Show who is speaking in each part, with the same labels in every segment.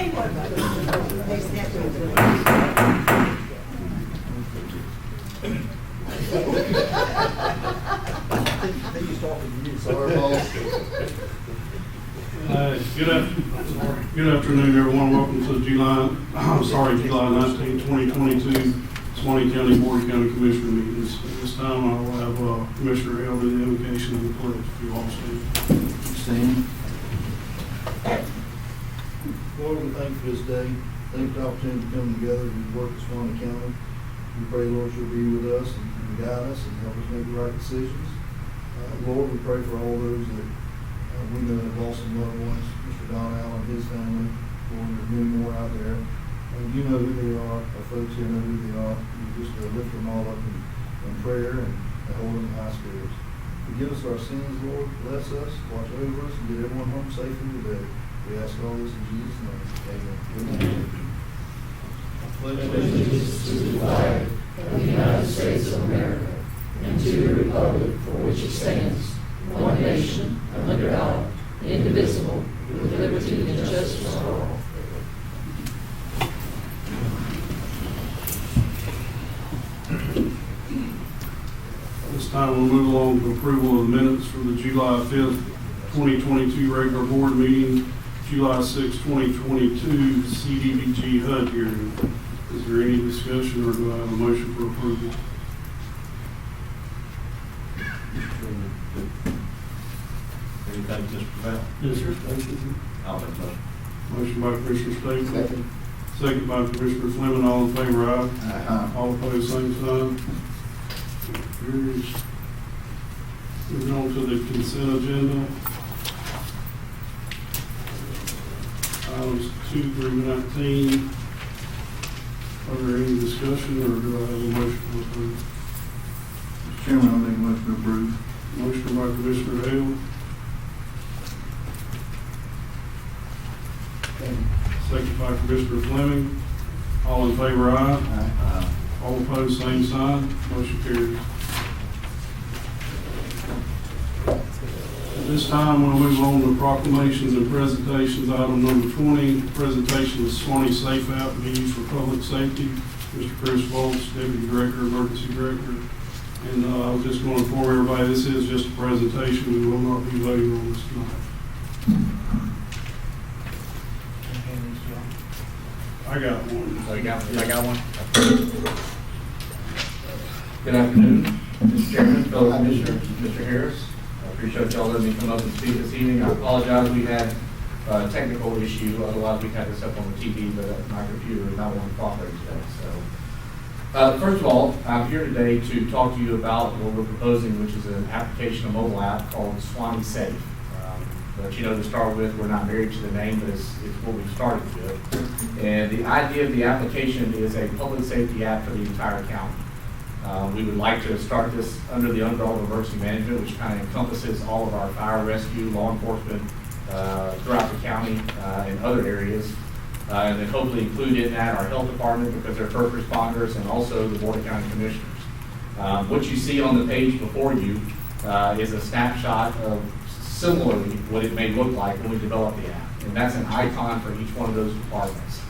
Speaker 1: Sorry, boss.
Speaker 2: Good afternoon, everyone. Welcome to the July 19, 2022 Suwannee County Board of County Commissioner meetings. At this time, I will have Commissioner Hale do the invocation and the pledge, if you all stand.
Speaker 1: Lord, we thank you for this day. Thank you for the opportunity to come together and work with Suwannee County. We pray, Lord, you'll be with us and guide us and help us make the right decisions. Lord, we pray for all those that we know have lost some loved ones, Mr. Don Allen and his family. Lord, there's many more out there. You know who they are. Our folks here know who they are. You just lift them all up in prayer and hold them in high spirits. Forgive us our sins, Lord. Bless us, watch over us, and get everyone home safely today. We ask all this in Jesus' name. Amen.
Speaker 3: Pledge allegiance to the flag of the United States of America and to the republic for which it stands, one nation, under God, indivisible, with liberty and justice for all.
Speaker 2: This time we'll move along to approval of minutes for the July 5th, 2022 regular board meeting, July 6th, 2022 CDBG HUD hearing. Is there any discussion or do I have a motion for approval?
Speaker 4: Anything, Mr. Bell?
Speaker 2: Yes, sir.
Speaker 4: I'll make a motion.
Speaker 2: Motion by Commissioner Stapleton. Second by Commissioner Fleming. All in favor, aye. All opposed, same sign. Carries. Moving on to the consent agenda. Items 2 through 19. Are there any discussion or do I have a motion to approve?
Speaker 1: Mr. Chairman, I'll make a motion to approve.
Speaker 2: Motion by Commissioner Hale. Second by Commissioner Fleming. All in favor, aye. All opposed, same sign. Motion carries. At this time, we'll move on to proclamations and presentations. Item number 20, presentation of Suwannee Safe App be used for public safety. Mr. Chris Volz, Deputy Director, Emergency Director. And I was just going to inform everybody, this is just a presentation. We will not be voting on this tonight. I got one.
Speaker 4: Oh, you got one? Good afternoon, Mr. Chairman, fellow commissioners, Mr. Harris. I appreciate y'all letting me come up and speak this evening. I apologize, we had a technical issue, otherwise we'd have this up on the TV, but my computer is not wanting to cooperate today. So, first of all, I'm here today to talk to you about what we're proposing, which is an application, a mobile app called Suwannee Safe. But you know, to start with, we're not married to the name, but it's what we've started with. And the idea of the application is a public safety app for the entire county. We would like to start this under the umbrella of emergency management, which kind of encompasses all of our fire rescue, law enforcement throughout the county and other areas. And then hopefully include in that our health department because they're first responders and also the Board of County Commissioners. What you see on the page before you is a snapshot of similarly what it may look like when we develop the app. And that's an icon for each one of those departments.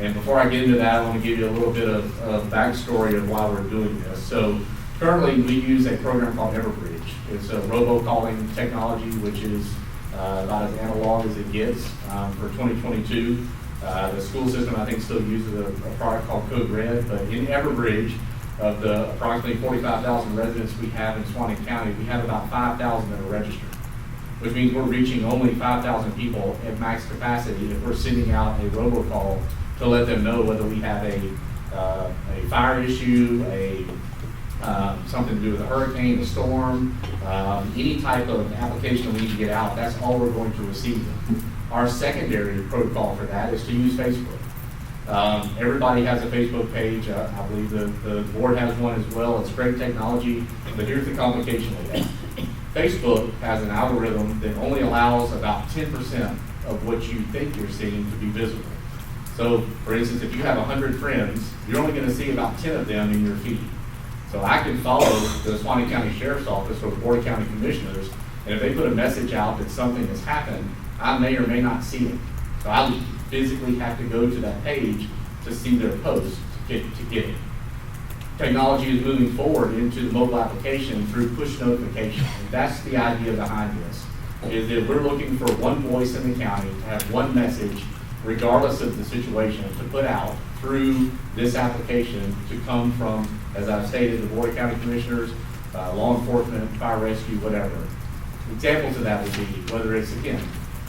Speaker 4: And before I get into that, I want to give you a little bit of backstory of why we're doing this. So currently we use a program called Everbridge. It's a robocalling technology, which is about as analog as it gets for 2022. The school system, I think, still uses a product called Code Red, but in Everbridge, of the approximately 45,000 residents we have in Suwannee County, we have about 5,000 that are registered, which means we're reaching only 5,000 people at max capacity if we're sending out a robocall to let them know whether we have a fire issue, something to do with a hurricane, a storm, any type of application we need to get out. That's all we're going to receive. Our secondary protocol for that is to use Facebook. Everybody has a Facebook page. I believe the board has one as well. It's great technology, but here's the complication with that. Facebook has an algorithm that only allows about 10% of what you think you're seeing to be visible. So, for instance, if you have 100 friends, you're only going to see about 10 of them in your feed. So I can follow the Suwannee County Sheriff's Office or the Board of County Commissioners, and if they put a message out that something has happened, I may or may not see it. So I physically have to go to that page to see their post to get it. Technology is moving forward into the mobile application through push notification. And that's the idea behind this, is that we're looking for one voice in the county to have one message, regardless of the situation, to put out through this application to come from, as I've stated, the Board of County Commissioners, law enforcement, fire rescue, whatever. Examples of that would be, whether it's, again,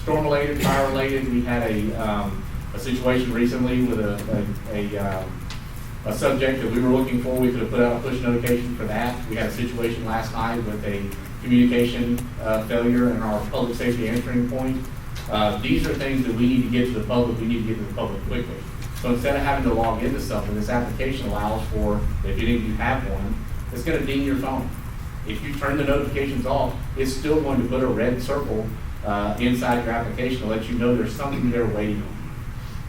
Speaker 4: storm-related, fire-related. We had a situation recently with a subject that we were looking for. We could have put out a push notification for that. We had a situation last night with a communication failure in our public safety answering point. These are things that we need to get to the public. We need to get to the public quickly. So instead of having to log into something, this application allows for, if you have one, it's going to ding your phone. If you turn the notifications off, it's still going to put a red circle inside your application to let you know there's something there waiting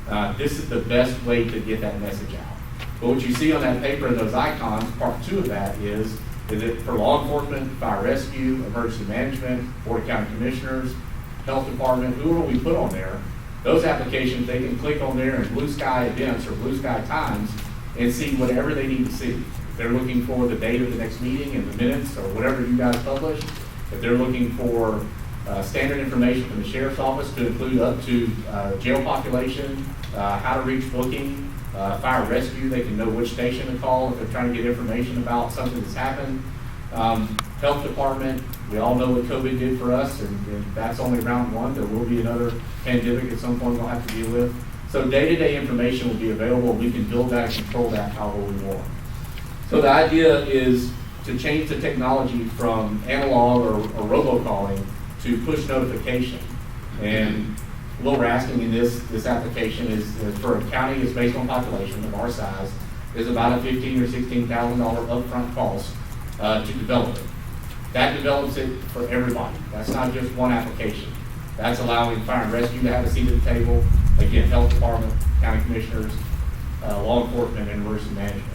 Speaker 4: on you. This is the best way to get that message out. But what you see on that paper and those icons, part 2 of that is it for law enforcement, fire rescue, emergency management, Board of County Commissioners, Health Department, whoever we put on there, those applications, they can click on there in Blue Sky Events or Blue Sky Times and see whatever they need to see. If they're looking for the date of the next meeting and the minutes or whatever you guys publish, if they're looking for standard information from the Sheriff's Office to include up to jail population, how to reach booking, fire rescue, they can know which station to call if they're trying to get information about something that's happened. Health Department, we all know what COVID did for us, and that's only round 1. There will be another pandemic at some point we'll have to deal with. So day-to-day information will be available. We can build that and control that however we want. So the idea is to change the technology from analog or robocalling to push notification. And what we're asking in this application is for a county that's based on population of our size, is about a $15,000 or $16,000 upfront cost to develop it. That develops it for everybody. That's not just one application. That's allowing fire and rescue to have a seat at the table, again, health department, county commissioners, law enforcement, and emergency management,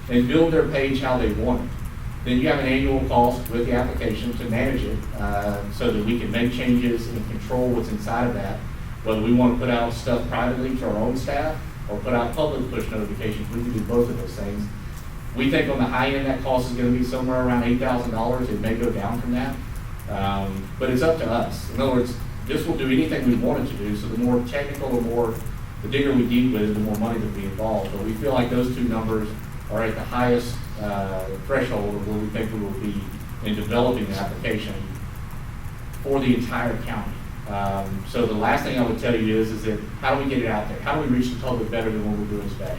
Speaker 4: and build their page how they want it. Then you have an annual cost with the application to manage it so that we can make changes and control what's inside of that. Whether we want to put out stuff privately to our own staff or put out public push notifications, we can do both of those things. We think on the high end that cost is going to be somewhere around $8,000. It may go down from that, but it's up to us. In other words, this will do anything we want it to do. So the more technical, the bigger we deal with it, the more money that will be involved. But we feel like those 2 numbers are at the highest threshold of where we think we will be in developing the application for the entire county. So the last thing I would tell you is that how do we get it out there? How do we reach the public better than what we're doing today?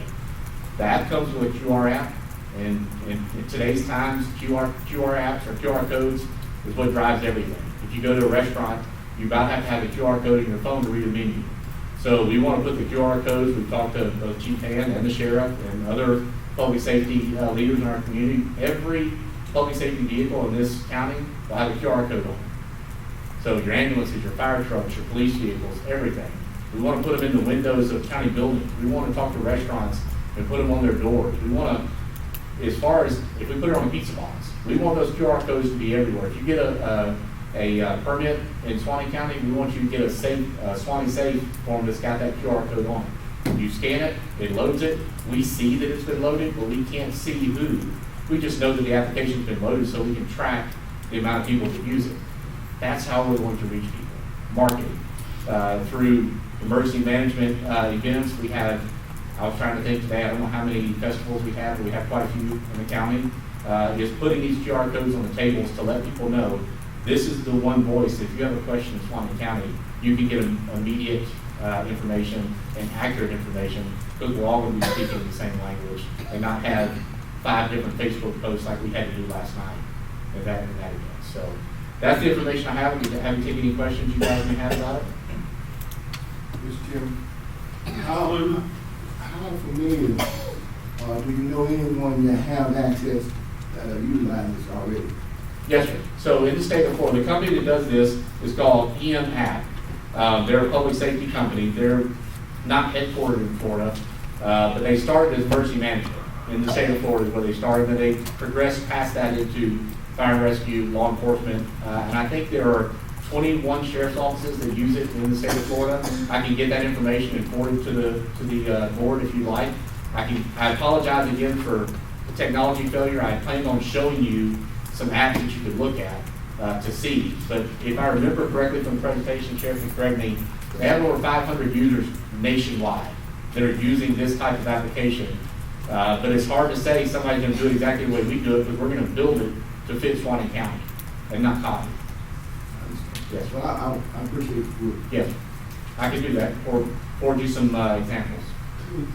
Speaker 4: The app comes with a QR app, and in today's times, QR apps or QR codes is what drives everything. If you go to a restaurant, you about have to have a QR code in your phone to read a menu. So we want to put the QR codes. We've talked to both Chief Hand and the Sheriff and other public safety leaders in our community. Every public safety vehicle in this county will have a QR code on it. So your ambulances, your fire trucks, your police vehicles, everything. We want to put them in the windows of county buildings. We want to talk to restaurants and put them on their doors. We want to, as far as if we put it on a pizza box, we want those QR codes to be everywhere. If you get a permit in Suwannee County, we want you to get a Suwannee Safe form that's got that QR code on it. You scan it, it loads it. We see that it's been loaded, but we can't see who. We just know that the application's been loaded so we can track the amount of people that use it. That's how we're going to reach people. Marketing. Through emergency management events, we have, I was trying to think today, I don't know how many festivals we have, but we have quite a few in the county, is putting these QR codes on the tables to let people know this is the one voice. If you have a question in Suwannee County, you can get immediate information and accurate information because we're all going to be speaking the same language and not have 5 different Facebook posts like we had to do last night at that event. So that's the information I have. Have you taken any questions you guys may have about it?
Speaker 5: Mr. Chairman, how familiar do you know anyone that have access that are utilizing this already?
Speaker 4: Yes, sir. So in the state of Florida, the company that does this is called EM App. They're a public safety company. They're not headquartered in Florida, but they started as emergency management in the state of Florida where they started, and they progressed past that into fire and rescue, law enforcement, and I think there are 21 sheriff's offices that use it in the state of Florida. I can get that information and forward it to the board if you like. I apologize again for the technology failure. I had planned on showing you some apps that you could look at to see. But if I remember correctly from the presentation, Sheriff can correct me, they have over 500 users nationwide that are using this type of application. But it's hard to say somebody's going to do it exactly the way we do it, because we're going to build it to fit Suwannee County and not copy. Yes.
Speaker 5: Well, I appreciate it.
Speaker 4: Yes, I can do that, or forward you some examples.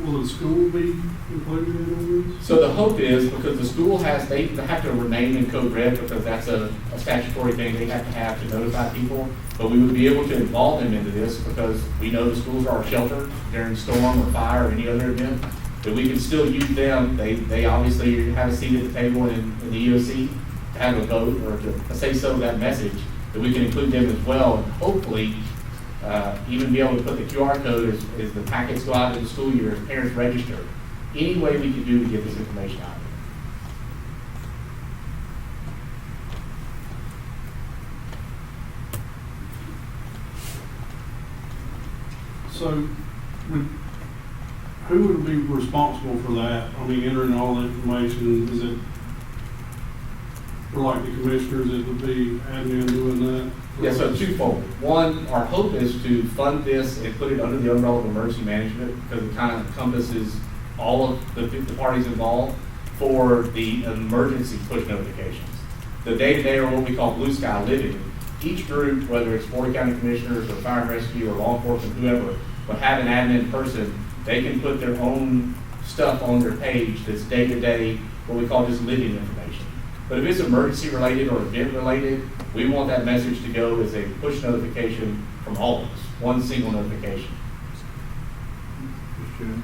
Speaker 2: Will the school be included in all this?
Speaker 4: So the hope is, because the school they have to remain in code red, because that's a statutory thing they have to notify people, but we would be able to involve them into this, because we know the schools are a shelter during storm or fire or any other event, that we can still use them. They obviously have a seat at the table in the EOC to have a vote, or to say so that message, that we can include them as well, and hopefully even be able to put the QR code as the packets go out in the school year, as parents register. Any way we can do to get this information out.
Speaker 2: So, who would be responsible for that? I mean, entering all the information, is it for like the commissioners, it would be admin doing that?
Speaker 4: Yeah, so twofold. One, our hope is to fund this and put it under the umbrella of emergency management, because it kind of encompasses all of the parties involved for the emergency push notifications. The day-to-day, or what we call blue sky living, each group, whether it's Board of County Commissioners or Fire and Rescue or law enforcement, whoever, will have an admin person. They can put their own stuff on their page that's day-to-day, what we call just living information. But if it's emergency related or event related, we want that message to go as a push notification from all of us, one single notification.
Speaker 1: Mr. Chairman.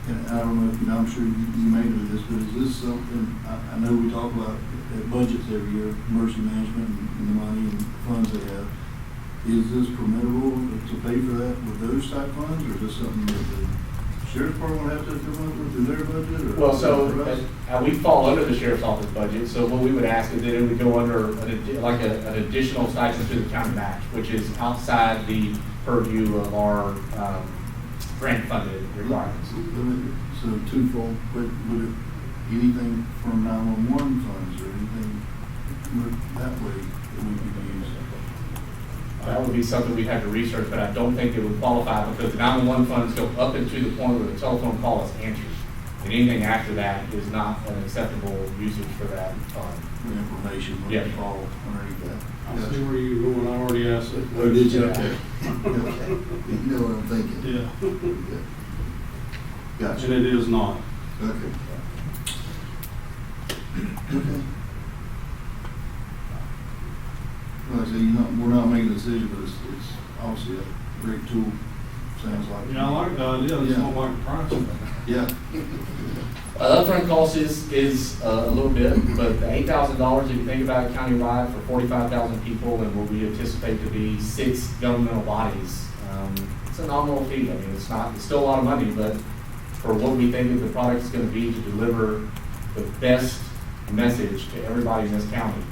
Speaker 1: And I don't know if I'm sure you may know this, but is this something, I know we talk about budgets every year, emergency management and the money and funds they have. Is this permissible to pay for that with those type funds, or is this something that the sheriff's department will have to come up with through their budget? Or
Speaker 4: well, so we fall under the sheriff's office budget, so what we would ask is that it would go under an additional stipend to the county match, which is outside the purview of our grant funded requirements.
Speaker 1: So twofold, but would it, anything from 911 funds or anything that way that we could use?
Speaker 4: That would be something we'd have to research, but I don't think it would qualify, because the 911 funds go up and to the point where the telephone call is answered. And anything after that is not an acceptable usage for that fund.
Speaker 1: The information would
Speaker 4: Yeah.
Speaker 1: fall underneath that.
Speaker 2: I see where you're going, I already asked it.
Speaker 1: Oh, did you?
Speaker 2: Yeah.
Speaker 1: Okay. You know what I'm thinking.
Speaker 2: Yeah,
Speaker 1: Gotcha.
Speaker 2: and it is not.
Speaker 1: Okay. Okay. Well, I say, we're not making a decision, but it's obviously a great tool, sounds like.
Speaker 2: Yeah, I like the idea, I just don't like the price of it.
Speaker 1: Yeah.
Speaker 4: Upfront cost is a little bit, but the $8,000, if you think about it countywide for 45,000 people and what we anticipate to be 6 governmental bodies, it's a nominal fee. I mean, it's still a lot of money, but for what we think that the product is going to be to deliver the best message to everybody in this county,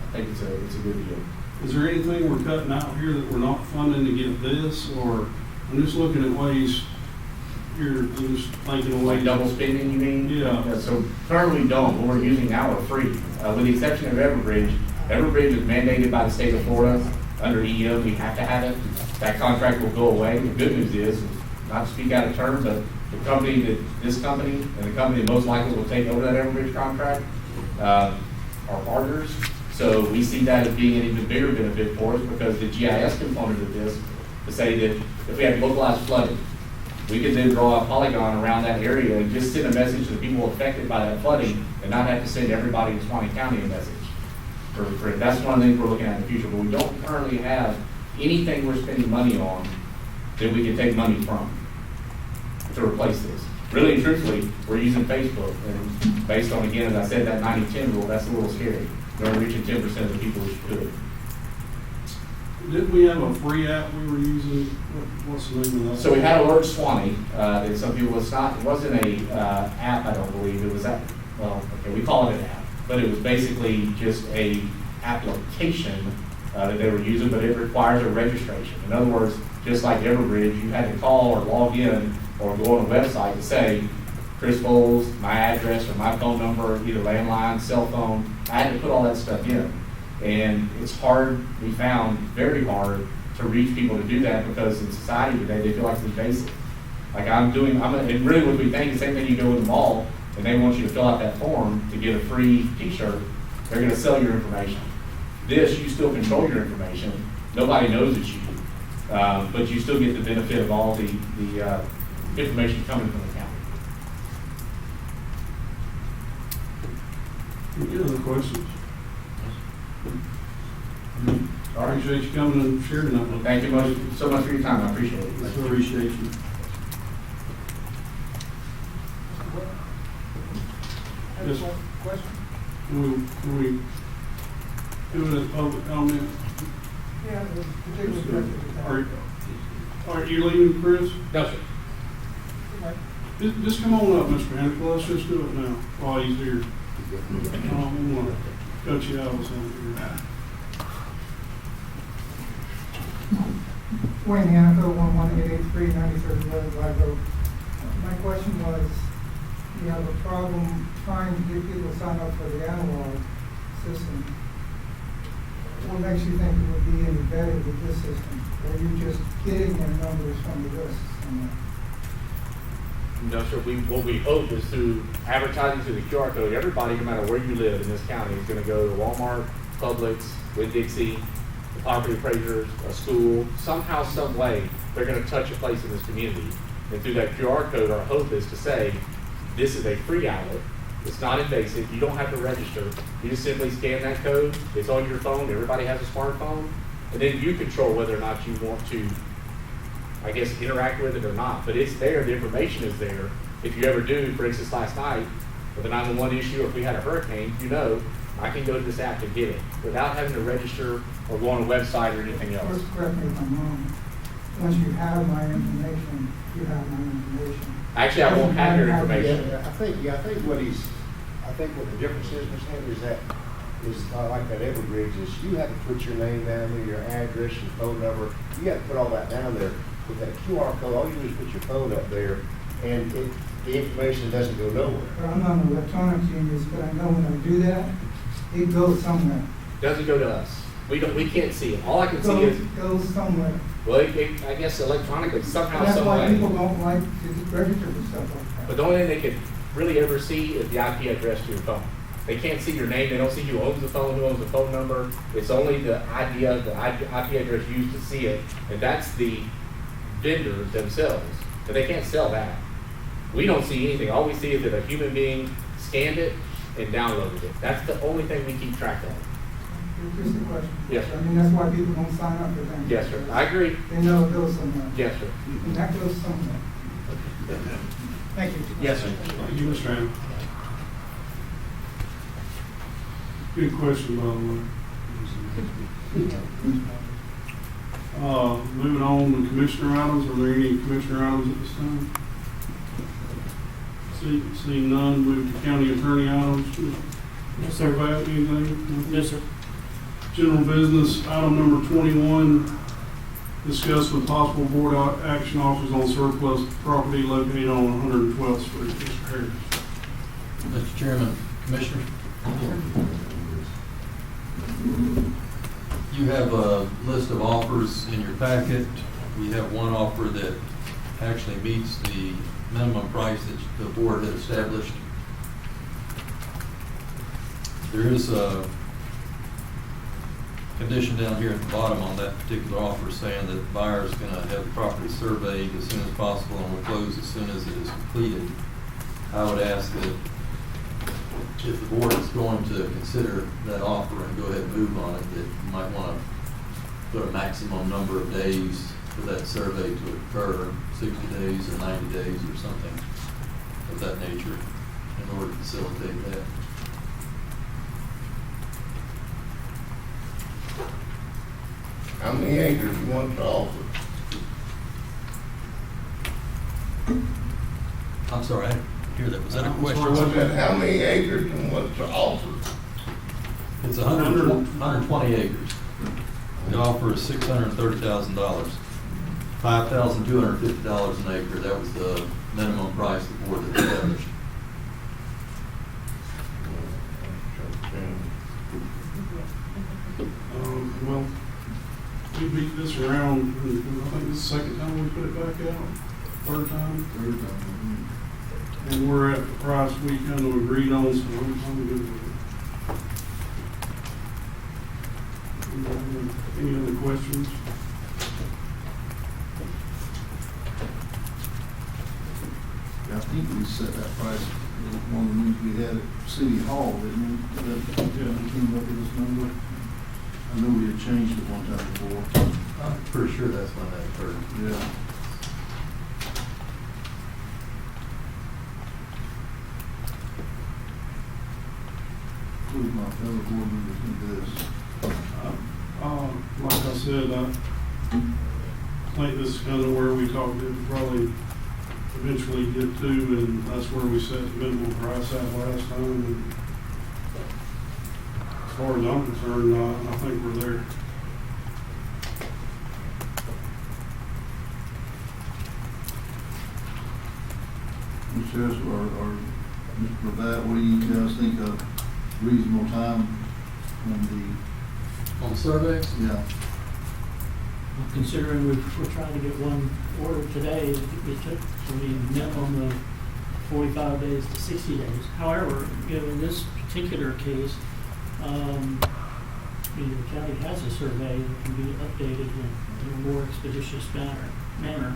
Speaker 4: I think it's a good deal.
Speaker 2: Is there anything we're cutting out here that we're not funding to get this, or I'm just looking at ways here, I'm just thinking of
Speaker 4: Like
Speaker 2: ways.
Speaker 4: double spending, you mean?
Speaker 2: Yeah.
Speaker 4: So currently we don't. What we're using now are free. With the exception of Everbridge. Everbridge is mandated by the state of Florida. Under EM, we have to have it. That contract will go away. The good news is, not to speak out of turn, but this company and the company that most likely will take over that Everbridge contract are partners. So we see that as being an even bigger benefit for us, because the GIS component of this, to say that if we have localized flooding, we could then draw a polygon around that area and just send a message to the people affected by that flooding, and not have to send everybody in Suwannee County a message. That's one of the things we're looking at in the future, but we don't currently have anything we're spending money on that we can take money from to replace this. Really and truthfully, we're using Facebook, and based on, again, as I said, that 90-10 rule, that's a little scary. We're reaching 10% of the people who should do it.
Speaker 2: Didn't we have a free app we were using? What's the name of that?
Speaker 4: So we had Alert Suwannee, that some people, it wasn't a app, I don't believe, it was that, well, okay, we call it an app. but it was basically just a application that they were using, but it requires a registration. In other words, just like Everbridge, you had to call or log in or go on a website to say, Chris Bowles, my address or my phone number, either landline, cell phone. I had to put all that stuff in. And it's hard, we found very hard to reach people to do that because in society today, they feel like it's invasive. Like and really what we think, the same thing you go in the mall and they want you to fill out that form to get a free t-shirt, they're gonna sell your information. This, you still control your information. Nobody knows it's you, but you still get the benefit of all the information coming from the county.
Speaker 2: Any other questions?
Speaker 4: All right.
Speaker 2: Appreciate you coming and sharing that with us.
Speaker 4: Thank you so much for your time. I appreciate it.
Speaker 2: Appreciate you. Yes.
Speaker 6: Question?
Speaker 2: Can we do it as public comment?
Speaker 6: Yeah, the particular.
Speaker 2: Are you leaving, Chris?
Speaker 4: No, sir.
Speaker 2: Just come on up, Mr. Hannaford. Let's just do it now while he's here. I don't want to cut you out or something here.
Speaker 6: Wayne Hannaford, 11883 93rd Road, Live Road. My question was, you have a problem trying to get people to sign up for the analog system. What makes you think it would be any better with this system? Or are you just getting their numbers from the list somewhere?
Speaker 4: No, sir. What we hope is through advertising through the QR code, everybody, no matter where you live in this county, is going to go to Walmart, Publix, Winn-Dixie, the property appraisers, a school, somehow, some way, they're going to touch a place in this community. And through that QR code, our hope is to say, this is a free outlet. It's not invasive. You don't have to register. You just simply scan that code. It's on your phone. Everybody has a smartphone. And then you control whether or not you want to, I guess, interact with it or not. But it's there. The information is there. If you ever do, for instance, last night, with a 911 issue, or if we had a hurricane, you know, I can go to this app to get it without having to register or go on a website or anything else.
Speaker 6: First, correct me if I'm wrong. Once you have my information, you have my information.
Speaker 4: Actually, I won't have your information.
Speaker 7: I think what the difference is, Ms. Henry, is like that Everbridge is you have to put your name down there, your address, your phone number. You have to put all that down there. With that QR code, all you do is put your phone up there, and the information doesn't go nowhere.
Speaker 6: But I'm not an electronic genius, but I know when I do that, it goes somewhere.
Speaker 4: Doesn't go to us. We can't see it. All I can see is,
Speaker 6: Goes somewhere.
Speaker 4: well, I guess electronically, somehow,
Speaker 6: That's
Speaker 4: some
Speaker 6: why
Speaker 4: way.
Speaker 6: people don't like to register for stuff like that.
Speaker 4: But the only thing they can really ever see is the IP address to your phone. They can't see your name. They don't see who owns the phone, who owns the phone number. It's only the idea, the IP address used to see it, and that's the vendors themselves. But they can't sell that. We don't see anything. All we see is that a human being scanned it and downloaded it. That's the only thing we keep track of.
Speaker 6: Just a question.
Speaker 4: Yes, sir.
Speaker 6: I mean, that's why people don't sign up for things.
Speaker 4: Yes, sir. I agree.
Speaker 6: They know it goes somewhere.
Speaker 4: Yes, sir.
Speaker 6: And that goes somewhere. Thank you.
Speaker 4: Yes, sir.
Speaker 2: Thank you, Mr. Hannaford. Good question, by the way. Moving on to commissioner items. Are there any commissioner items at this time? Seeing none, move to county attorney items.
Speaker 8: Yes, sir.
Speaker 2: About anything?
Speaker 8: Yes, sir.
Speaker 2: General business, item number 21, discuss with possible board action offers on surplus property located on 112th Street. Mr. Harris.
Speaker 8: Mr. Chairman, Commissioner. You have a list of offers in your packet. We have one offer that actually meets the minimum price that the board had established. There is a condition down here at the bottom on that particular offer saying that the buyer is going to have the property surveyed as soon as possible and will close as soon as it is completed. I would ask that if the board is going to consider that offer and go ahead and move on it, that you might want to put a maximum number of days for that survey to occur, 60 days or 90 days or something of that nature in order to facilitate that.
Speaker 7: How many acres you want to offer?
Speaker 8: I'm sorry, I didn't hear that. Was that a
Speaker 2: I'm
Speaker 8: question?
Speaker 2: sorry,
Speaker 7: I said, how many acres you want to offer?
Speaker 8: It's 120 acres. The offer is $630,000. $5,250 an acre, that was the minimum price the board had established.
Speaker 2: Well, we beat this around, I think this is the second time we put it back out, third time.
Speaker 1: Third time.
Speaker 2: And we're at the price we kind of agreed on, so I'm good with it. Any other questions?
Speaker 1: I think we set that price, one of the ones we had at City Hall, didn't we? Yeah. Came up with this number. I know we had changed it one time before.
Speaker 8: I'm pretty sure that's when that occurred.
Speaker 1: Yeah. Include my fellow board members in this.
Speaker 2: Like I said, I think this is kind of where we talked it probably eventually get to, and that's where we set the minimum price at last time. And as far as I'm concerned, I think we're there.
Speaker 1: Mr. Harris, or Mr. Pravat, what do you guys think of reasonable time on
Speaker 8: On surveys?
Speaker 1: yeah.
Speaker 3: Well, considering we're trying to get one ordered today, it took a minimum of 45 days to 60 days. However, in this particular case, the county has a survey that can be updated in a more expeditious manner.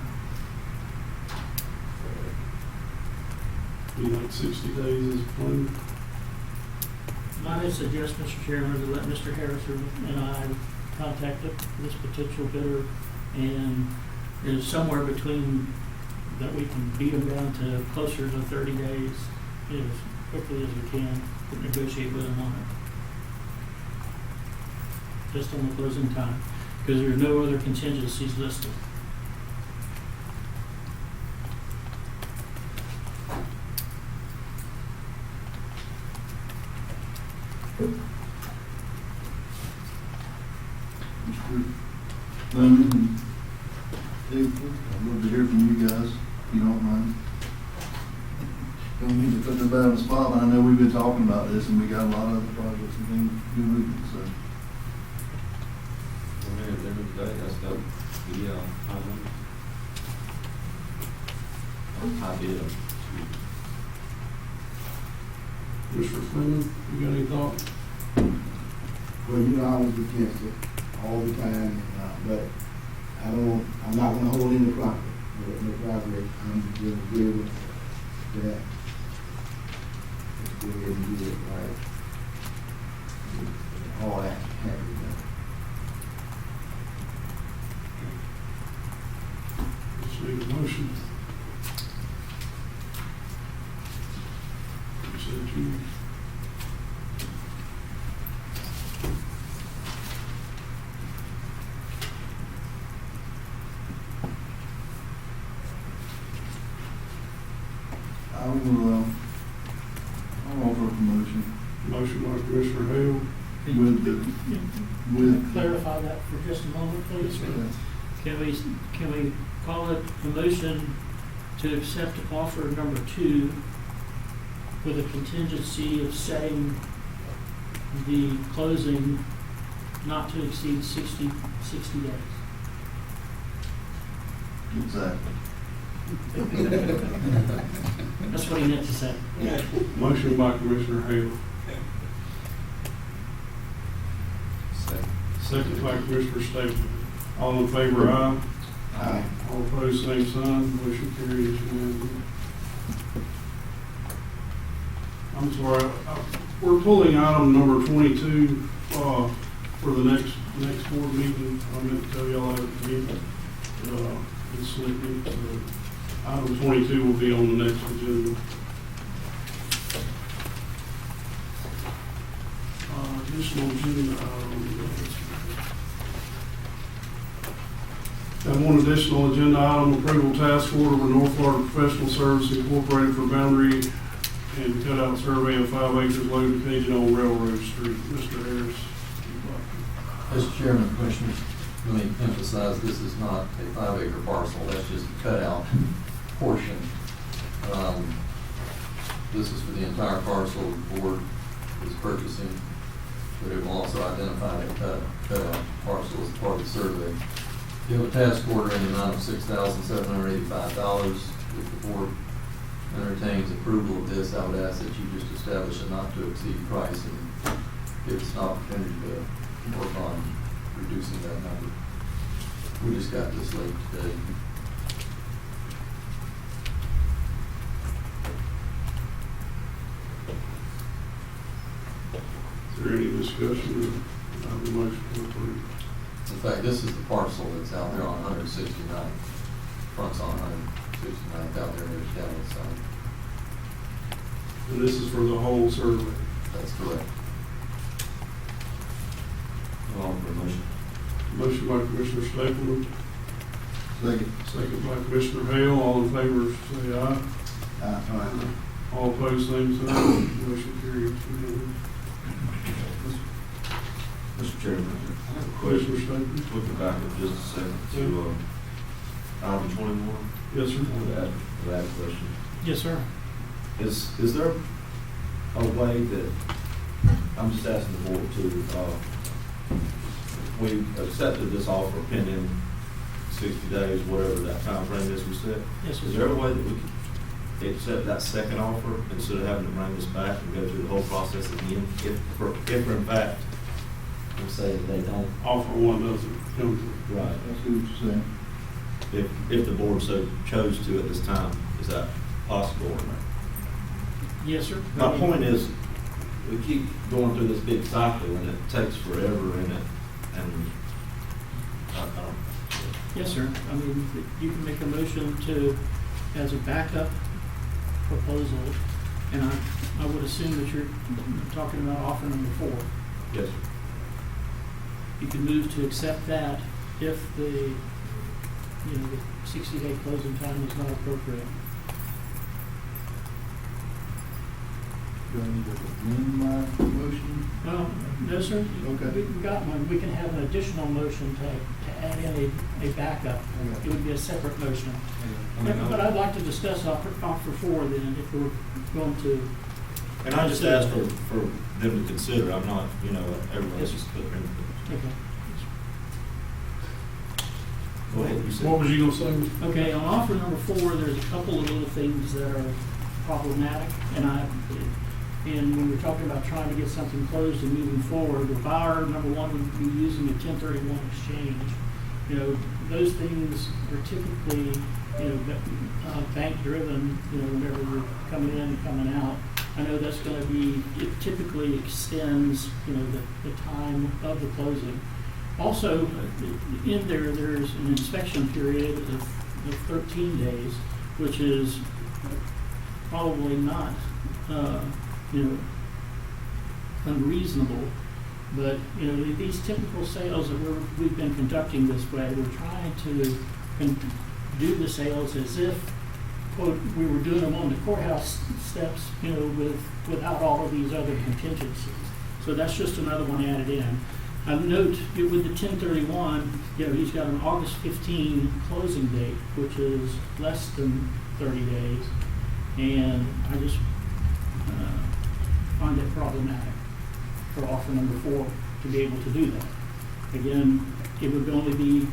Speaker 2: You think 60 days is plenty?
Speaker 3: I would suggest, Mr. Chairman, to let Mr. Harris and I contact this potential bidder, and there's somewhere between that we can beat them down to closer to 30 days as quickly as we can to negotiate with them on it. Just on the closing time, because there are no other contingencies listed.
Speaker 1: Mr. Lemon and Dave, I'd love to hear from you guys, if you don't mind. Don't mean to put them on the spot, but I know we've been talking about this, and we got a lot of other projects and things to do with it, so.
Speaker 9: We're there today, that's dope. Yeah, I did.
Speaker 2: Mr. Freeman, you got any thoughts?
Speaker 5: Well, you know, I was against it all the time, but I'm not gonna hold any property. No property, I'm just good with that. Let's go ahead and do it right. All that had to be done.
Speaker 2: Just need a motion. You said you.
Speaker 1: I'll offer a promotion
Speaker 2: Motion by Commissioner Hale.
Speaker 1: with the, with.
Speaker 3: Clarify that for just a moment, please. Can we call it a motion to accept offer number 2 with a contingency of setting the closing not to exceed 60 days?
Speaker 1: Exactly.
Speaker 3: That's what he meant to say.
Speaker 2: Motion by Commissioner Hale. Second by Commissioner Stapleton. All in favor, aye.
Speaker 5: Aye.
Speaker 2: All opposed, same sign. Motion carries unanimously. I'm sorry, we're pulling item number 22 for the next board meeting. I meant to tell y'all that again. It's slipping. So item 22 will be on the next agenda. Additional agenda items. And one additional agenda item, approval task order with North Florida Professional Service Incorporated for boundary and cutout survey of 5 acres located on Railroad Street. Mr. Harris.
Speaker 8: Mr. Chairman, Commissioners, let me emphasize, this is not a 5-acre parcel, that's just a cutout portion. This is for the entire parcel the board is purchasing, but it will also identify the cutout parcel as part of the survey. You have a task order in the amount of $6,785. If the board entertains approval of this, I would ask that you just establish a not-to-exceed price and give us an opportunity to work on reducing that number. We just got this late today.
Speaker 2: Is there any discussion of the motion to approve?
Speaker 8: In fact, this is the parcel that's out there on 169. Front's on 169 out there near the county side.
Speaker 2: And this is for the whole survey.
Speaker 8: That's correct.
Speaker 9: I'll offer a motion.
Speaker 2: Motion by Commissioner Stapleton,
Speaker 1: Second.
Speaker 2: second by Commissioner Hale. All in favor, say aye. All opposed, same sign. Motion carries.
Speaker 9: Mr. Chairman, I have a
Speaker 2: Commissioner
Speaker 9: question.
Speaker 2: Stapleton.
Speaker 9: Looking back up just a second to, item 21.
Speaker 2: Yes, sir.
Speaker 9: I would ask that question.
Speaker 6: Yes, sir.
Speaker 9: Is there a way that, I'm just asking the board to, we accepted this offer pending 60 days, whatever that time frame is we set.
Speaker 6: Yes, sir.
Speaker 9: Is there a way that we could accept that second offer instead of having to bring this back and go through the whole process again? If in fact, we say that they don't.
Speaker 2: Offer one doesn't come to.
Speaker 9: Right.
Speaker 1: I see what you're saying.
Speaker 9: If the board so chose to at this time, is that possible or not?
Speaker 6: Yes, sir.
Speaker 9: My point is, we keep going through this big cycle and it takes forever and I don't.
Speaker 10: Yes, sir. I mean, you can make a motion to, as a backup proposal, and I would assume that you're talking about offer number 4.
Speaker 9: Yes, sir.
Speaker 10: You can move to accept that if the 60-day closing time is not appropriate.
Speaker 1: Do I need to amend my motion?
Speaker 10: No, sir.
Speaker 1: Okay.
Speaker 10: We got one. We can have an additional motion to add in a backup.
Speaker 1: Okay.
Speaker 10: It would be a separate motion.
Speaker 9: I mean,
Speaker 10: But I'd like to discuss offer 4 then, if we're going to.
Speaker 9: And I just asked for them to consider, I'm not, everybody's just putting in.
Speaker 10: Okay.
Speaker 9: Go ahead, you said.
Speaker 2: What was you gonna say?
Speaker 10: Okay, on offer number 4, there's a couple of little things that are problematic, and when we're talking about trying to get something closed and moving forward, the buyer, number 1, would be using a 1031 exchange. Those things are typically, bank driven, whenever you're coming in and coming out. I know that's gonna be, it typically extends, the time of the closing. Also, in there's an inspection period of 13 days, which is probably not, unreasonable. But, these typical sales that we've been conducting this way, we're trying to do the sales as if, quote, we were doing them on the courthouse steps, without all of these other contingencies. So that's just another one added in. I note with the 1031, he's got an August 15 closing date, which is less than 30 days. And I just find it problematic for offer number 4 to be able to do that. Again, it would only be,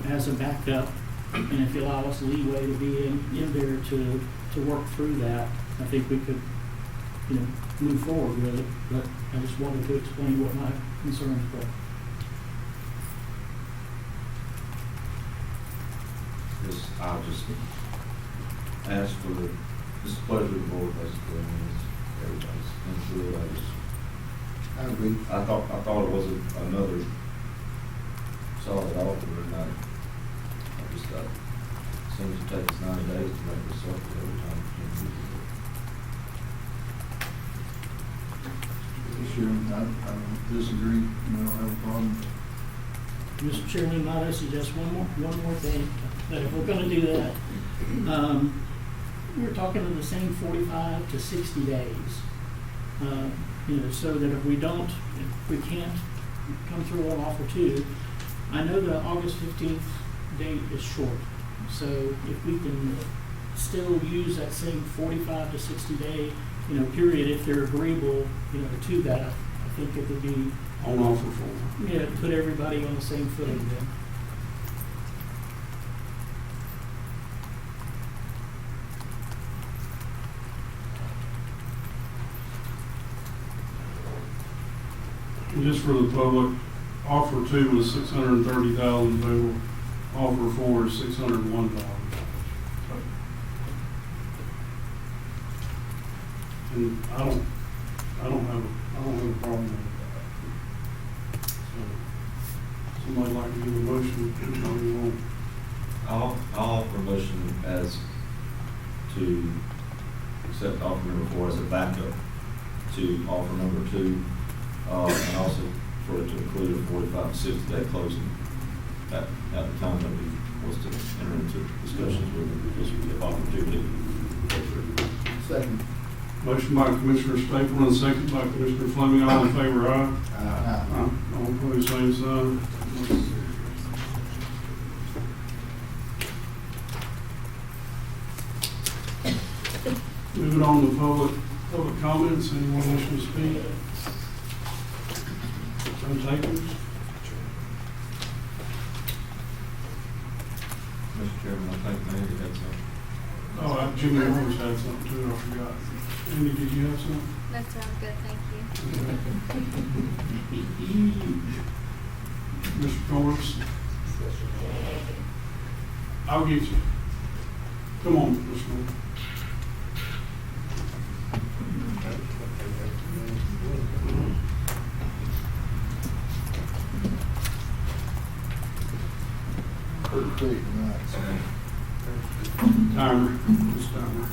Speaker 10: as a backup, and if you allow us leeway to be in there to work through that, I think we could, move forward with it. But I just wanted to explain what my concerns were.
Speaker 9: I'll just ask for this pleasure of the board, basically. I mean, everybody's into it.
Speaker 5: I agree.
Speaker 9: I thought it was another solid offer, and I just thought it seems to take us 90 days to make this circle every time.
Speaker 1: Sure, I don't disagree. I don't have a problem.
Speaker 10: Mr. Chairman, might I suggest one more thing, that if we're gonna do that, we're talking in the same 45 to 60 days. So that if we can't come through on offer two, I know the August 15th date is short. So if we can still use that same 45 to 60 day, period, if they're agreeable, to that, I think it would be,
Speaker 2: On offer four.
Speaker 10: put everybody on the same footing then.
Speaker 2: And just for the public, offer two was $630,000 total, offer four is $601,000. And I don't have a problem with that. So, somebody like to give a motion, how you want?
Speaker 9: I'll offer a motion as to accept offer number four as a backup to offer number two, and also for it to include a 45 to 60 day closing at the time that we was to enter into discussions with them, because we have opportunity.
Speaker 5: Second.
Speaker 2: Motion by Commissioner Stapleton, and second by Commissioner Fleming. All in favor, aye? Aye. All opposed, same sign. Moving on to public comments. Anyone wishing to speak? No takers?
Speaker 9: Mr. Chairman, I think Mary had something.
Speaker 2: Oh, Jimmy Horns had something too, I forgot. Andy, did you have something?
Speaker 3: That sounds good, thank you.
Speaker 2: Mr. Torrance? I'll get you. Come on, Mr. Torrance.
Speaker 5: Pretty quick tonight, so.
Speaker 2: Timer. This timer.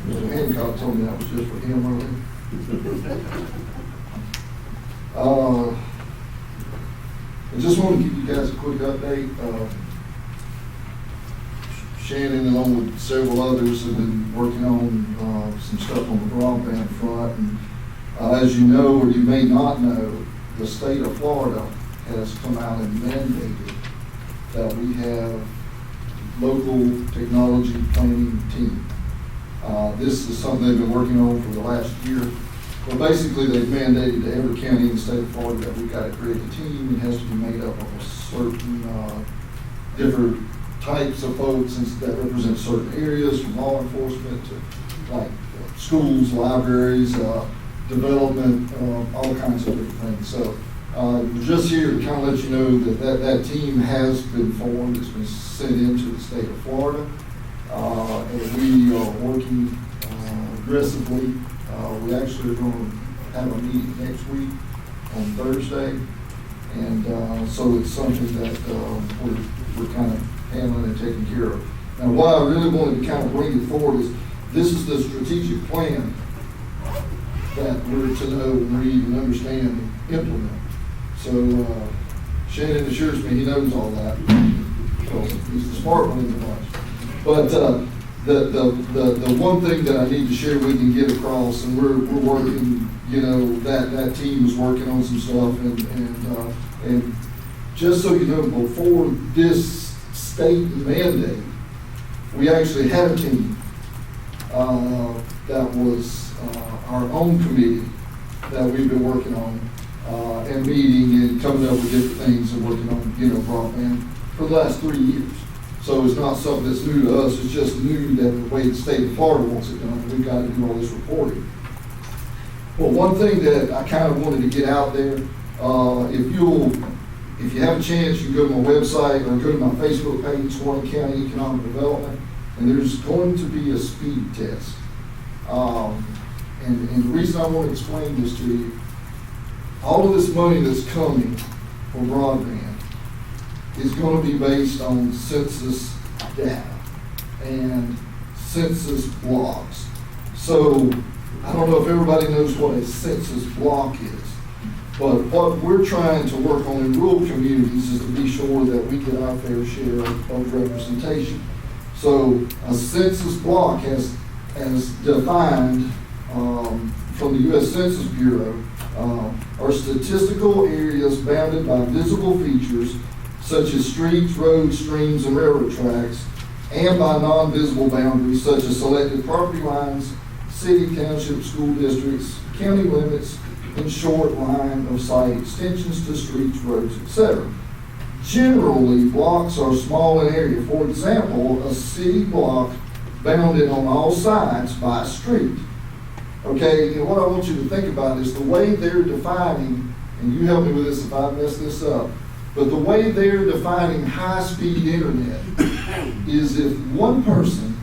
Speaker 1: Mr. Hancock told me that was just for him earlier. I just want to give you guys a quick update. Shannon, along with several others, have been working on some stuff on the broadband front. And as you know, or you may not know, the state of Florida has come out and mandated that we have local technology planning team. This is something they've been working on for the last year. Well, basically, they've mandated to every county in the state of Florida that we've got to create a team. It has to be made up of a certain different types of folks that represent certain areas, from law enforcement to like schools, libraries, development, all kinds of different things. So we're just here to kind of let you know that team has been formed. It's been sent into the state of Florida. And we are working aggressively. We actually are going to have a meeting next week on Thursday. And so it's something that we're kind of handling and taking care of. Now, why I really wanted to kind of bring it forward is this is the strategic plan that we're to know and read and understand and implement. So Shannon assures me he knows all that. So he's the smart one in the bunch. But the one thing that I need to share with you and get across, and we're working, that team is working on some stuff, and just so you know, before this state mandate, we actually had a team that was our own committee that we've been working on and meeting and coming up with different things and working on, broadband for the last 3 years. So it's not something that's new to us. It's just new that the way the state of Florida wants it done, we've got to do all this reporting. Well, one thing that I kind of wanted to get out there, if you have a chance, you can go to my website or go to my Facebook page, Suwannee County Economic Development, and there's going to be a speed test. And the reason I want to explain this to you, all of this money that's coming for broadband is going to be based on census data and census blocks. So I don't know if everybody knows what a census block is, but what we're trying to work on in rural communities is to be sure that we get our fair share of representation. So a census block has as defined from the U.S. Census Bureau, are statistical areas bounded by visible features such as streets, roads, streams, and railroad tracks, and by non-visible boundaries such as selected property lines, city, township, school districts, county limits, and short line of sight extensions to streets, roads, etc. Generally, blocks are small in area. For example, a city block bounded on all sides by a street. Okay, and what I want you to think about is the way they're defining, and you help me with this if I mess this up, but the way they're defining high-speed internet is if one person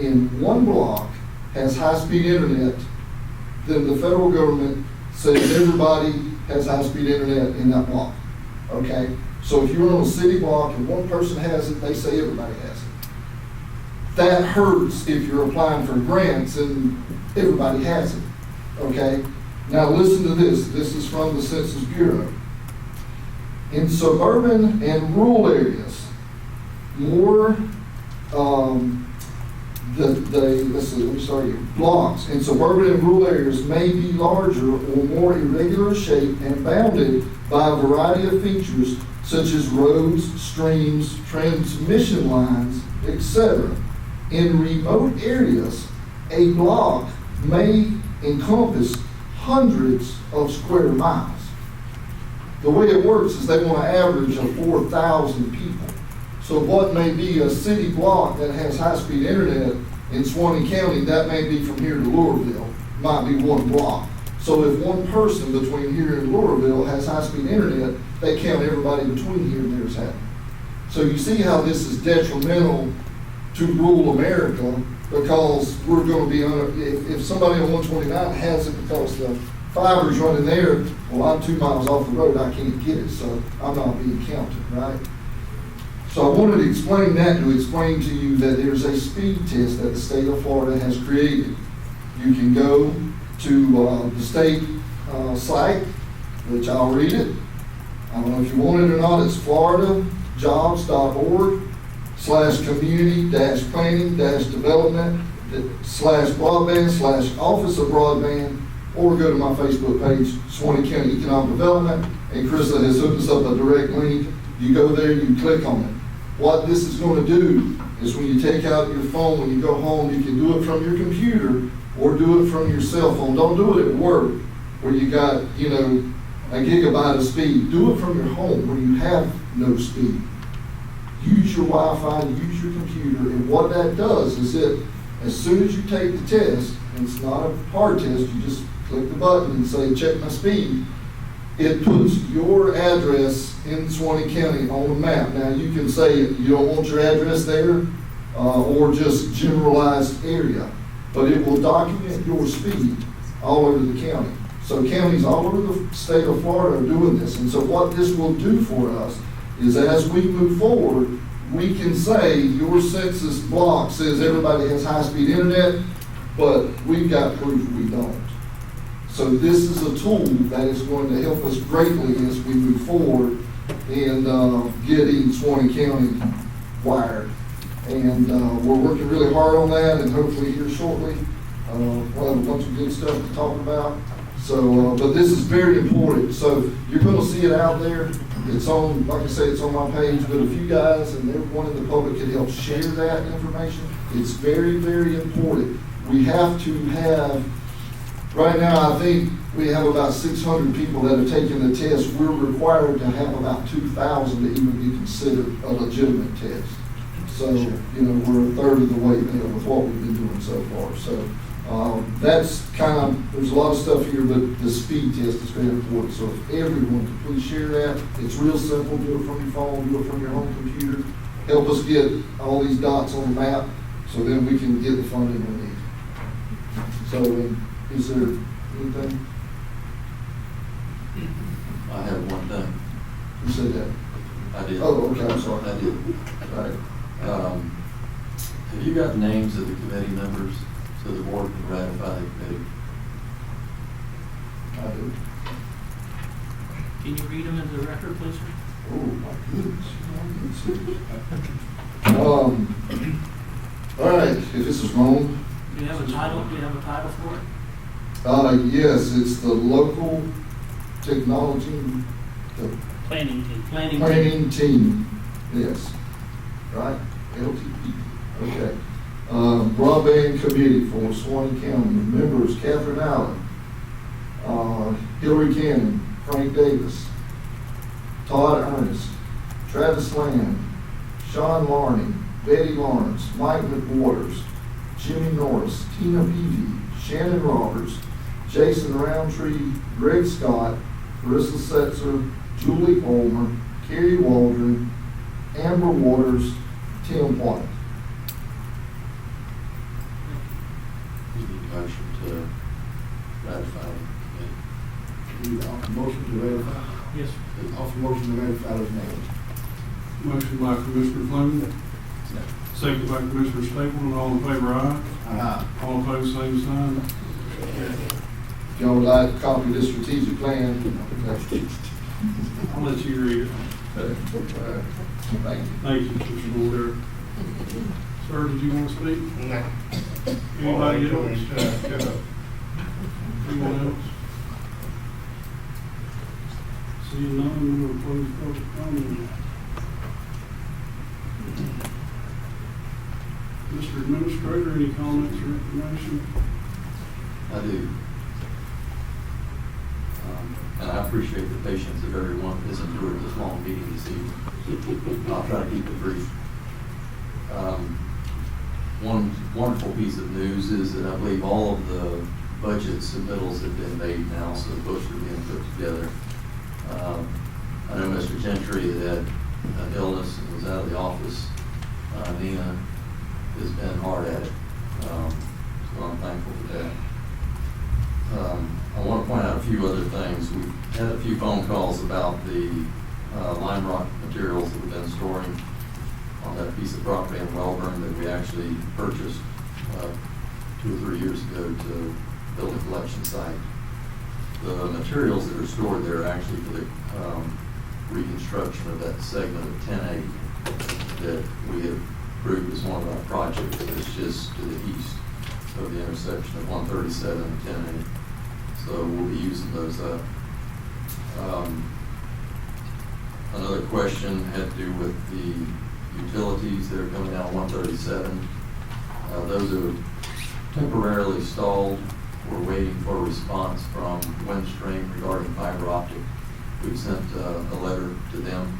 Speaker 1: in one block has high-speed internet, then the federal government says everybody has high-speed internet in that block. Okay? So if you're on a city block and one person has it, they say everybody has it. That hurts if you're applying for grants and everybody has it. Okay? Now listen to this. This is from the Census Bureau. In suburban and rural areas, more blocks in suburban and rural areas may be larger or more irregular shape and bounded by a variety of features such as roads, streams, transmission lines, etc. In remote areas, a block may encompass hundreds of square miles. The way it works is they want an average of 4,000 people. So what may be a city block that has high-speed internet in Suwannee County, that may be from here to Louisville, might be one block. So if one person between here and Louisville has high-speed internet, they count everybody between here and there as having. So you see how this is detrimental to rural America, because we're going to be on, if somebody on 129 has it because the fiber's running there, well, I'm 2 miles off the road, I can't get it, so I'm not being counted, right? So I wanted to explain that, to explain to you that there's a speed test that the state of Florida has created. You can go to the state site, which I'll read it. I don't know if you want it or not. It's floridajobs.org/community-planning-development/broadband/office of broadband, or go to my Facebook page, Suwannee County Economic Development, and Krista has hooked us up a direct link. You go there, you click on it. What this is going to do is when you take out your phone, when you go home, you can do it from your computer or do it from your cell phone. Don't do it at work where you got, a gigabyte of speed. Do it from your home where you have no speed. Use your Wi-Fi, use your computer, and what that does is as soon as you take the test, and it's not a hard test, you just click the button and say, check my speed. It puts your address in Suwannee County on the map. Now, you can say you don't want your address there or just generalized area, but it will document your speed all over the county. So counties all over the state of Florida are doing this. And so what this will do for us is as we move forward, we can say your census block says everybody has high-speed internet, but we've got proof we don't. So this is a tool that is going to help us greatly as we move forward in getting Suwannee County wired. And we're working really hard on that, and hopefully here shortly we'll have a bunch of good stuff to talk about. So, but this is very important. So you're going to see it out there. It's on, like I say, it's on my page, but if you guys and everyone in the public could help share that information, it's very, very important. We have to have, right now I think we have about 600 people that have taken the test. We're required to have about 2,000 to even be considered a legitimate test. So, we're a third of the way there with what we've been doing so far. So that's kind of, there's a lot of stuff here, but the speed test is very important. So if everyone could please share that. It's real simple. Do it from your phone, do it from your home computer. Help us get all these dots on the map so then we can get the funding we need. So is there anything?
Speaker 8: I have one thing.
Speaker 1: Who said that?
Speaker 8: I did.
Speaker 1: Oh, okay, I'm sorry.
Speaker 8: I did.
Speaker 1: All right.
Speaker 8: Have you got names of the committee members so the board can ratify the committee?
Speaker 1: I do.
Speaker 10: Can you read them into the record, please, sir?
Speaker 1: Oh, my goodness. All right, if this is wrong,
Speaker 10: Yeah. have a title? Do you have a title for it?
Speaker 1: Yes, it's the local technology, the
Speaker 10: Planning team.
Speaker 1: planning team, yes, right, LTP, okay. Broadband committee for Suwannee County, members Catherine Allen, Hillary Cannon, Frank Davis, Todd Ernest, Travis Land, Sean Larney, Betty Lawrence, Mike McWaters, Jimmy Norris, Tina Peavy, Shannon Roberts, Jason Roundtree, Greg Scott, Marissa Setzer, Julie Ulmer, Kerry Waldron, Amber Waters, Tim White.
Speaker 8: You need a motion to ratify it.
Speaker 5: We offer motion to ratify.
Speaker 10: Yes.
Speaker 5: Offer motion to ratify those names.
Speaker 2: Motion by Commissioner Fleming, second by Commissioner Stapleton, all in favor, aye. All opposed, same sign.
Speaker 1: If y'all would like to copy this strategic plan,
Speaker 2: I'll let you read it.
Speaker 1: thank you.
Speaker 2: Thank you, Mr. Board. Sir, did you want to speak?
Speaker 7: No.
Speaker 2: Anybody else? Anyone else? Seeing none, we will close public comment. Mr. Administrator, any comments or information?
Speaker 8: I do. And I appreciate the patience of everyone that's endured this long meeting this evening. I'll try to keep it brief. One wonderful piece of news is that I believe all of the budget submittals have been made now, so the books are being put together. I know Mr. Gentry had an illness and was out of the office. Nina has been hard at it, so I'm thankful for that. I want to point out a few other things. We've had a few phone calls about the lime rock materials that we've been storing on that piece of property in Welborn that we actually purchased 2 or 3 years ago to build a collection site. The materials that are stored there are actually for the reconstruction of that segment of 10A that we have approved as one of our projects. It's just to the east of the intersection of 137 and 10A. So we'll be using those up. Another question had to do with the utilities that are coming down 137. Those are temporarily stalled. We're waiting for a response from Windstream regarding fiber optic. We've sent a letter to them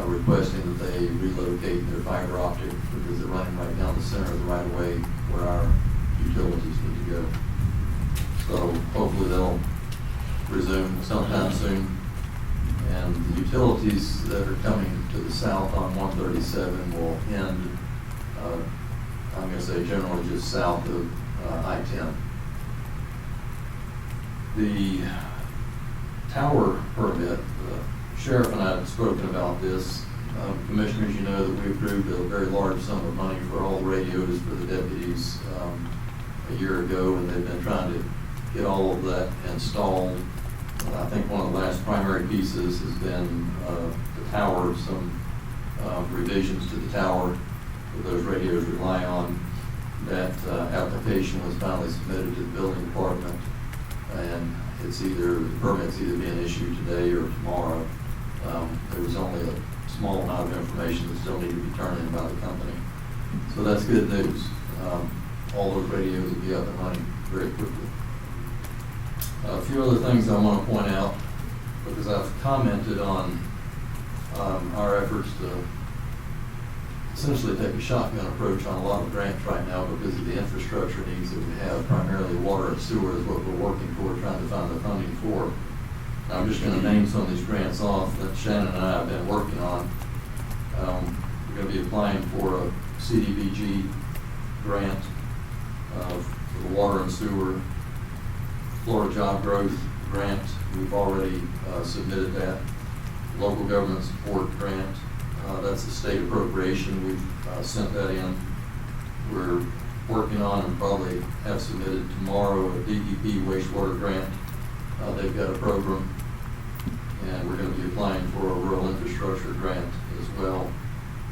Speaker 8: requesting that they relocate their fiber optic because they're running right down the center of the right of way where our utilities need to go. So hopefully they'll resume sometime soon. And the utilities that are coming to the south on 137 will end, I'm going to say generally just south of I-10. The tower permit, the sheriff and I have spoken about this. Commissioners, you know that we approved a very large sum of money for all the radios for the deputies a year ago, and they've been trying to get all of that installed. I think one of the last primary pieces has been the tower, some revisions to the tower that those radios rely on. That application was finally submitted to the building department, and it's either, the permit's either being issued today or tomorrow. There was only a small amount of information that still needed to be turned in by the company. So that's good news. All those radios will be up and running very quickly. A few other things I want to point out, because I've commented on our efforts to essentially take a shotgun approach on a lot of grants right now because of the infrastructure needs that we have. Primarily water and sewer is what we're working toward, trying to find the funding for. Now, I'm just going to name some of these grants off that Shannon and I have been working on. We're going to be applying for a CDBG grant for the water and sewer. Florida Job Growth Grant, we've already submitted that. Local Government Support Grant, that's a state appropriation. We've sent that in. We're working on and probably have submitted tomorrow a DEP wastewater grant. They've got a program, and we're going to be applying for a rural infrastructure grant as well.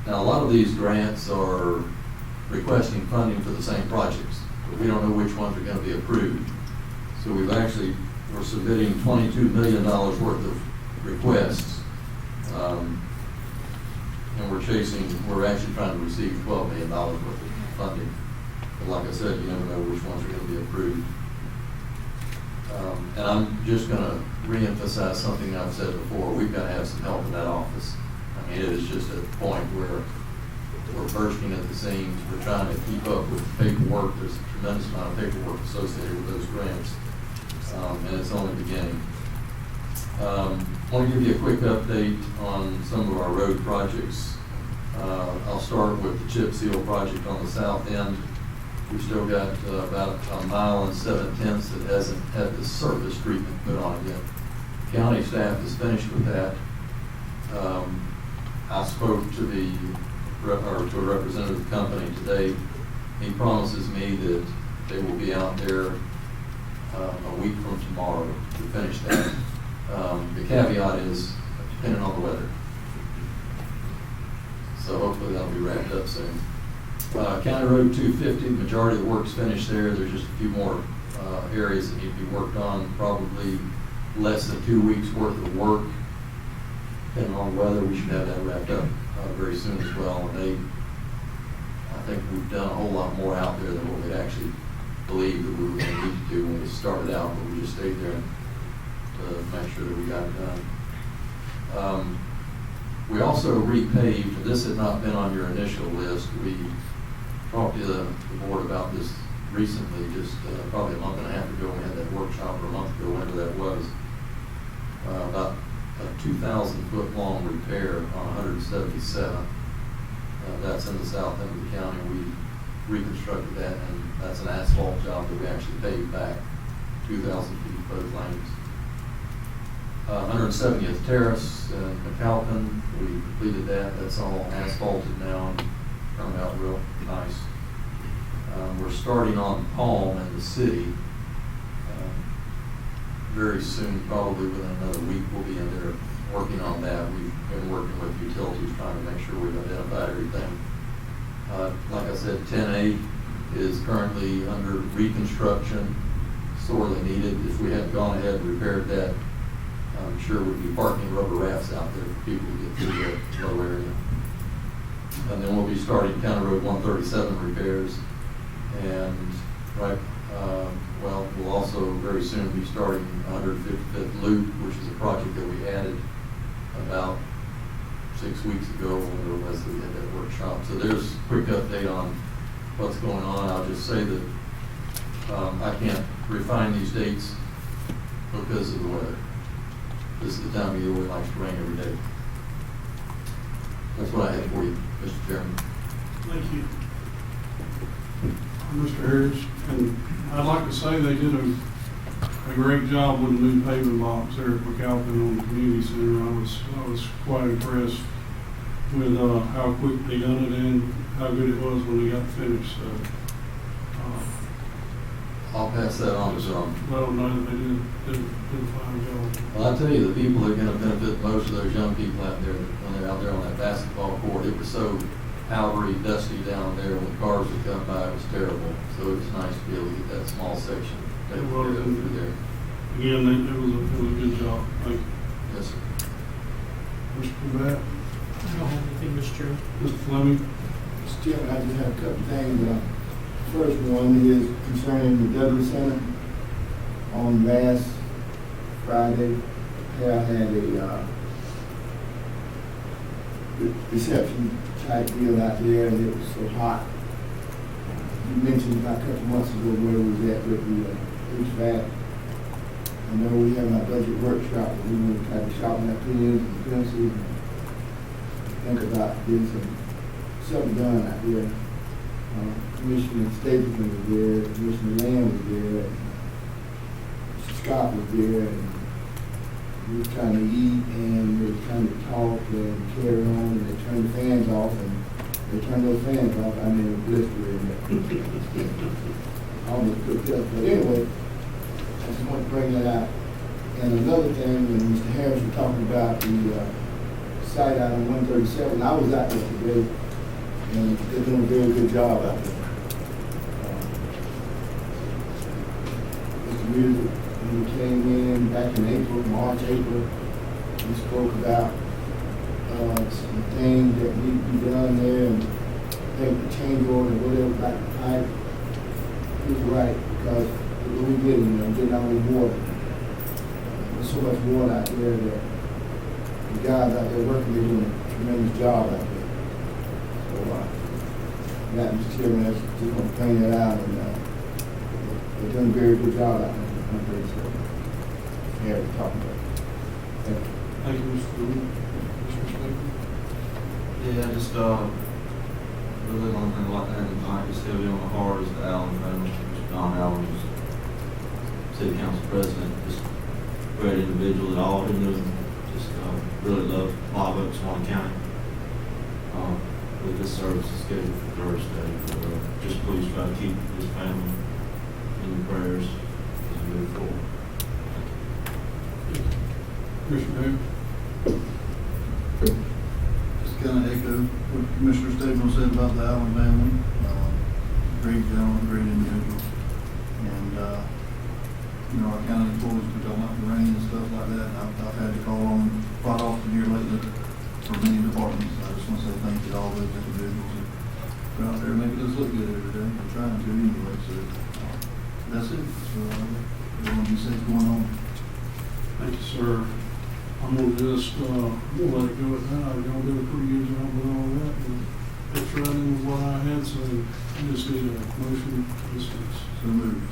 Speaker 8: Now, a lot of these grants are requesting funding for the same projects. but we don't know which ones are gonna be approved. So we're submitting $22 million worth of requests. And we're actually trying to receive $12 million worth of funding. But like I said, you never know which ones are gonna be approved. And I'm just gonna reemphasize something I've said before, we've gotta have some help in that office. I mean, it is just at the point where we're bursting at the seams, we're trying to keep up with the paperwork, there's a tremendous amount of paperwork associated with those grants, and it's only beginning. I want to give you a quick update on some of our road projects. I'll start with the chip seal project on the south end. We've still got about 1.7 miles that hasn't had the surface treatment put on it yet. County staff is finished with that. I spoke to to a representative of the company today. He promises me that they will be out there a week from tomorrow to finish that. The caveat is depending on the weather. So hopefully that'll be wrapped up soon. County Road 250, majority of the work's finished there. There's just a few more areas that need to be worked on, probably less than 2 weeks worth of work. Depending on the weather, we should have that wrapped up very soon as well. And I think we've done a whole lot more out there than what we actually believed that we were going to need to do when we started out, but we just stayed there to make sure that we got it done. We also repaved, this had not been on your initial list. We talked to the board about this recently, just probably a month and a half ago. We had that workshop, or a month ago, whenever that was, about a 2,000 foot long repair on 177. That's in the south end of the county. We reconstructed that, and that's an asphalt job that we actually paved back 2,000 feet both lanes. 170th Terrace in McAlpin, we completed that. That's all asphalted now and turned out real nice. We're starting on Palm in the city. Very soon, probably within another week, we'll be in there working on that. We've been working with utilities, trying to make sure we've identified everything. Like I said, 10A is currently under reconstruction, sorely needed. If we had gone ahead and repaired that, I'm sure we'd be parking rubber rafts out there for people to get through that low area. And then we'll be starting County Road 137 repairs. And we'll also very soon be starting 155th Loop, which is a project that we added about 6 weeks ago when Leslie had that workshop. So there's a quick update on what's going on. I'll just say that I can't refine these dates because of the weather. This is the time of year where it likes to rain every day. That's what I have for you, Mr. Chairman.
Speaker 2: Thank you, Mr. Harris. And I'd like to say they did a great job with the new paving box there at McAlpin on the community center. I was quite impressed with how quick they done it and how good it was when they got finished. So
Speaker 8: I'll pass that on to some.
Speaker 2: well, no, they did a fine job.
Speaker 8: Well, I tell you, the people that are going to benefit most of those young people out there, when they're out there on that basketball court, it was so powdery, dusty down there. When the cars would come by, it was terrible. So it was nice to be able to get that small section taken care of through there.
Speaker 2: Again, it was a good job. Thank you.
Speaker 8: Yes, sir.
Speaker 2: Mr. Corbett,
Speaker 10: I don't have anything, Mr. Chairman.
Speaker 2: Mr. Fleming.
Speaker 5: Mr. Chairman, I just have a couple things. First one is concerning the Douglas Center. On last Friday, I had a reception type deal out there, and it was so hot. You mentioned about a couple months ago where we was at with the HVAC. I know we have our budget workshop, we want to try to sharpen our pens and pencils and think about getting something done out there. Commissioner Stapleton was there, Commissioner Lamb was there, Mr. Scott was there, and we were trying to eat and we were trying to talk and carry on, and they turned the fans off, and they turned those fans off. I mean, a blister in there. Almost cooked up. But anyway, I just want to bring that out. And another thing, when Mr. Harris was talking about the site out on 137, I was out there today, and they're doing a very good job out there. music, and we came in back in April, March, April. We spoke about some things that need to be done there, and I think the change order, whatever, like the pipe, is right, because what we getting all this water. There's so much water out there that the guys out there working, they're doing a tremendous job out there. So, that Mr. Chairman, I just want to point that out, and they're doing a very good job out there. I'm very sorry. Yeah, we're talking about it. Thank you.
Speaker 2: Thank you, Mr. Goodman. Mr. Speaker.
Speaker 9: Yeah, just, really one thing I'd like to add tonight, just heavy on the heart is the Allen family. Mr. Don Allen was city council president, just a great individual that all he knew, just, really loved Live Oak, Suwannee County. With this service is scheduled for Thursday, just please try to keep his family in your prayers as we move forward.
Speaker 2: Commissioner Davis.
Speaker 1: Just kind of echo what Commissioner Staples said about the Allen family. Great gentleman, great individual. And, our county employees, we don't like the rain and stuff like that. And I've had to call on them quite often here lately for many departments. I just want to say thank you to all those individuals that go out there and make us look good every day. We're trying to anyway, so that's it. So, everyone be safe going on.
Speaker 2: Thank you, sir. I'm gonna just, we'll let it go at that. Y'all did a pretty good job with all that. And it's right in with what I had, so I just need a motion to dismiss.
Speaker 1: So moved.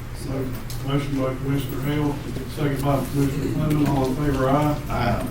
Speaker 2: Motion by Commissioner Hale, second by Commissioner Clement. All in favor, aye? Aye.